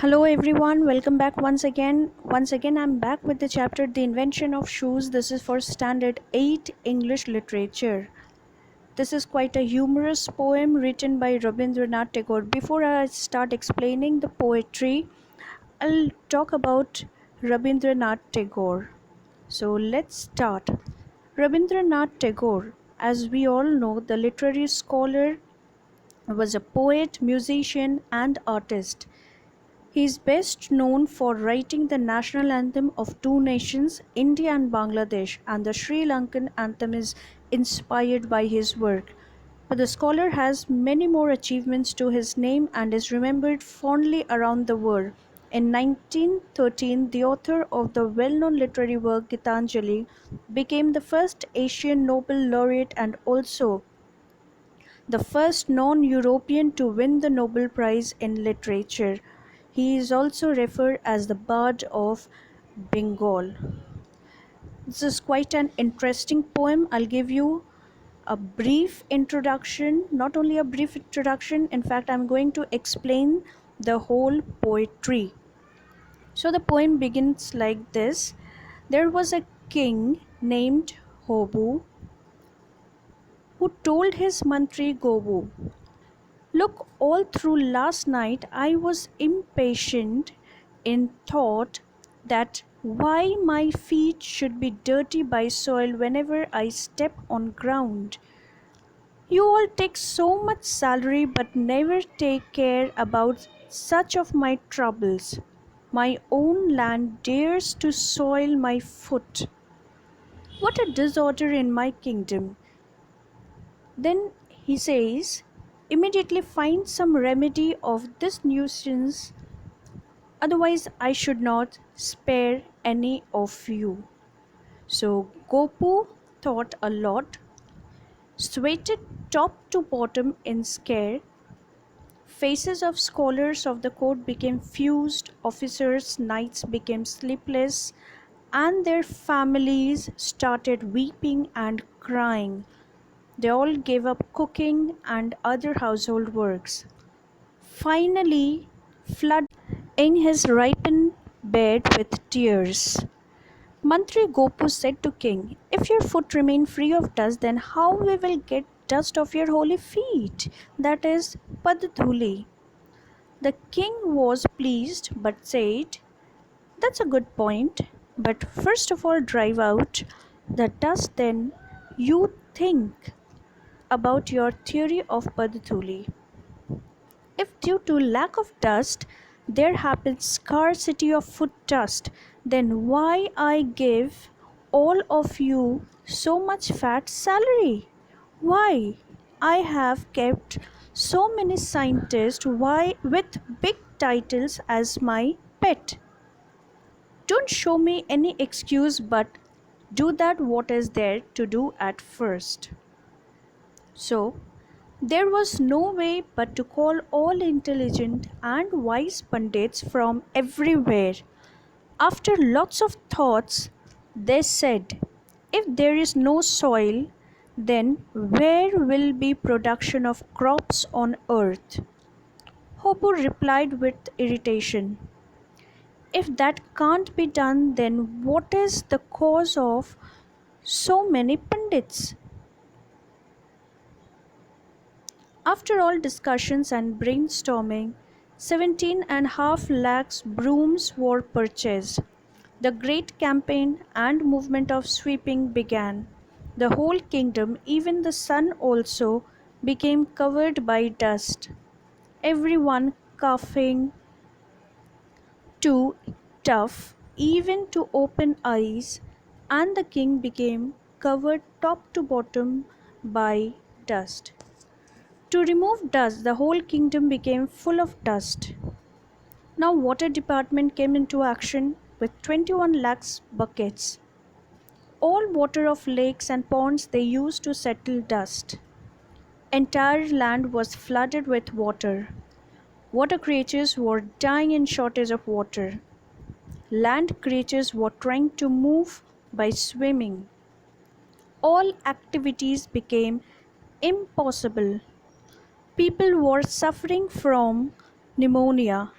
Hello everyone, welcome back once again. Once again, I'm back with the chapter The Invention of Shoes. This is for Standard 8 English Literature. This is quite a humorous poem written by Rabindranath Tagore. Before I start explaining the poetry, I'll talk about Rabindranath Tagore. So let's start. Rabindranath Tagore, as we all know, the literary scholar, was a poet, musician, and artist. He is best known for writing the national anthem of two nations, India and Bangladesh, and the Sri Lankan anthem is inspired by his work. But the scholar has many more achievements to his name and is remembered fondly around the world. In 1913, the author of the well known literary work Gitanjali became the first Asian Nobel laureate and also the first non European to win the Nobel Prize in Literature. He is also referred as the Bard of Bengal. This is quite an interesting poem. I'll give you a brief introduction, not only a brief introduction, in fact, I'm going to explain the whole poetry. So the poem begins like this. There was a king named Hobu who told his mantri Gobu, "Look, all through last night I was impatient in thought that why my feet should be dirty by soil whenever I step on ground. You all take so much salary but never take care about such of my troubles. My own land dares to soil my foot. What a disorder in my kingdom." Then he says, "Immediately find some remedy of this nuisance, otherwise I should not spare any of you." So Gopu thought a lot, sweated top to bottom in scare. Faces of scholars of the court became fused, officers' nights became sleepless, and their families started weeping and crying. They all gave up cooking and other household works. Finally, flooding his ripened bed with tears. Mantri Gopu said to king, "If your foot remain free of dust, then how we will get dust of your holy feet, that is Padthuli?" The king was pleased but said, "That's a good point, but first of all drive out the dust, then you think about your theory of Padthuli. If due to lack of dust there happens scarcity of food dust, then why I give all of you so much fat salary? Why I have kept so many scientists why with big titles as my pet? Don't show me any excuse but do that what is there to do at first." So there was no way but to call all intelligent and wise pundits from everywhere. After lots of thoughts, they said, "If there is no soil, then where will be production of crops on earth?" Hopu replied with irritation, "If that can't be done, then what is the cause of so many pundits?" After all discussions and brainstorming, 17.5 lakhs brooms were purchased. The great campaign and movement of sweeping began. The whole kingdom, even the sun also, became covered by dust. Everyone coughing, too tough even to open eyes, and the king became covered top to bottom by dust. To remove dust, the whole kingdom became full of dust. Now water department came into action with 21 lakhs buckets. All water of lakes and ponds they used to settle dust. Entire land was flooded with water. Water creatures were dying in shortage of water. Land creatures were trying to move by swimming. All activities became impossible. People were suffering from pneumonia.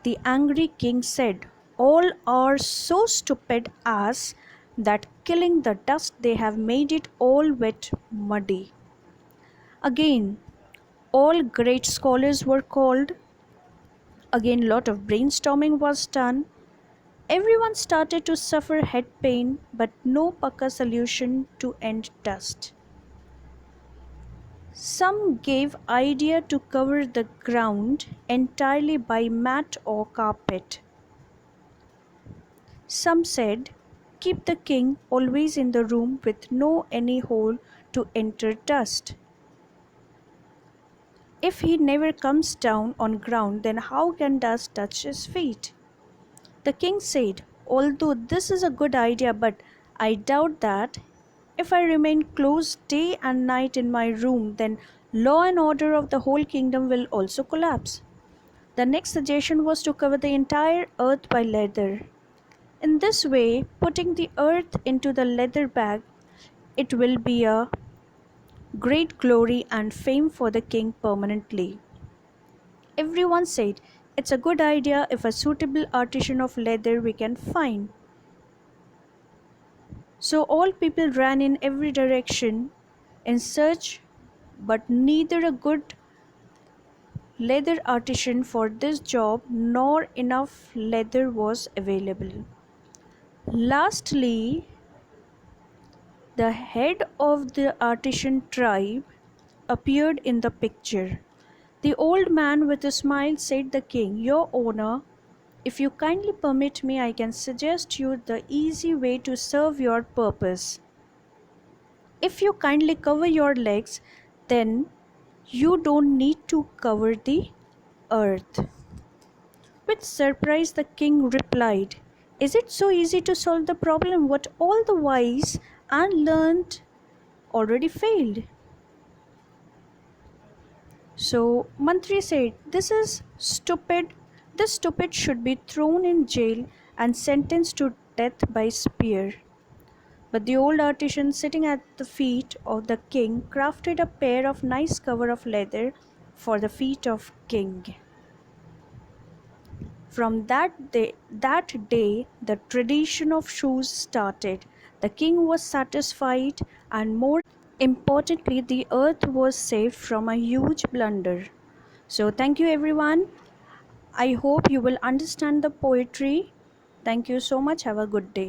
The angry king said, "All are so stupid as that killing the dust they have made it all wet muddy." Again, all great scholars were called. Again, lot of brainstorming was done. Everyone started to suffer head pain, but no pucka solution to end dust. Some gave idea to cover the ground entirely by mat or carpet. Some said, keep the king always in the room with no any hole to enter dust. If he never comes down on ground, then how can dust touch his feet? The king said, although this is a good idea, but I doubt that if I remain closed day and night in my room, then law and order of the whole kingdom will also collapse. The next suggestion was to cover the entire earth by leather. In this way, putting the earth into the leather bag, it will be a great glory and fame for the king permanently. Everyone said, it's a good idea if a suitable artisan of leather we can find. So all people ran in every direction in search, but neither a good leather artisan for this job nor enough leather was available. Lastly, the head of the artisan tribe appeared in the picture. The old man with a smile said, the king, your honor, if you kindly permit me, I can suggest you the easy way to serve your purpose. If you kindly cover your legs, then you don't need to cover the earth. With surprise, the king replied, is it so easy to solve the problem what all the wise and learned already failed? So Mantri said, this is stupid. This stupid should be thrown in jail and sentenced to death by spear. But the old artisan sitting at the feet of the king crafted a pair of nice cover of leather for the feet of king. From that day, the tradition of shoes started. The king was satisfied, and more importantly, the earth was saved from a huge blunder. So, thank you everyone. I hope you will understand the poetry. Thank you so much. Have a good day.